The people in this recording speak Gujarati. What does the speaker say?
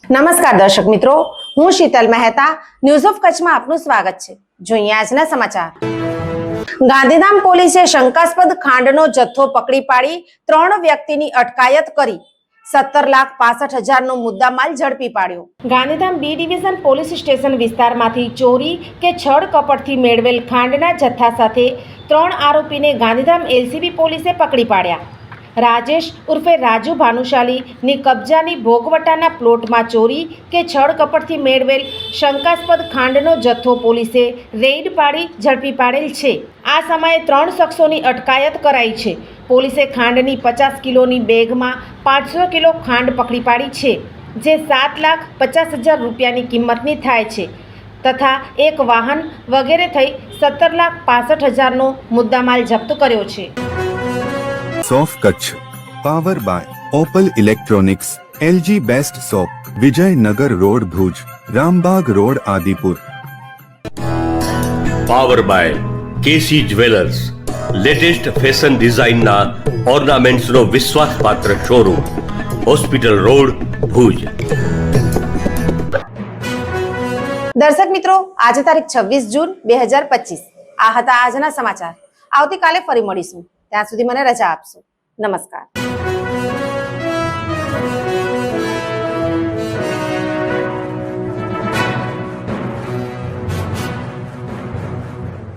નમસ્કાર દર્શક મિત્રો, હું શીતલ મહેતા ન્યૂઝ ઓફ કચ્છમાં આપનું સ્વાગત છે। જોઈએ આજના સમાચાર। ગાંધીધામ પોલીસે શંકાસ્પદ ખાંડનો જથ્થો પકડી પાડી 3 વ્યક્તિની અટકાયત કરી 17,65,000નો મુદ્દામાલ ઝડપી પાડ્યો। Gandhidham B division police station વિસ્તારમાંથી ચોરી કે છળ કપટથી મેળવેલ ખાંડના જથ્થા સાથે 3 આરોપીને ગાંધીધામ એલસીબી પોલીસે પકડી પાડ્યા। રાજેશ ઉર્ફે રાજુ ભાનુશાલી ની કબજાની ભોગવટાના પ્લોટમાં ચોરી કે છળ કપટથી મેળવેલ શંકાસ્પદ ખાંડનો જથ્થો પોલીસે રેડ પાડી ઝડપી પાડેલ છે। આ સમયે 3 શખ્સોની અટકાયત કરાઈ છે। પોલીસે ખાંડની 50 કિલોની બેગમાં 500 કિલો ખાંડ પકડી પાડી છે, જે 7,50,000 રૂપિયાની કિંમતની થાય છે તથા એક વાહન વગેરે થઈ 17,65,000નો મુદ્દામાલ જપ્ત કર્યો છે। सोफ Kutch power by Opal electronics, LG best shop, Vijaynagar road Bhuj, Rambag road Adipur. Power by KC jewellers, latest fashion design ना ऑर्नामेंट्स नो विश्वास पात्र शोरूम, हॉस्पिटल रोड भुज। દર્શક મિત્રો, આજે તારીખ 26 જૂન 2025 આ હતા આજના સમાચાર। આવતીકાલે ફરી મળીશું, ત્યાં સુધી મને રજા આપશો। નમસ્કાર।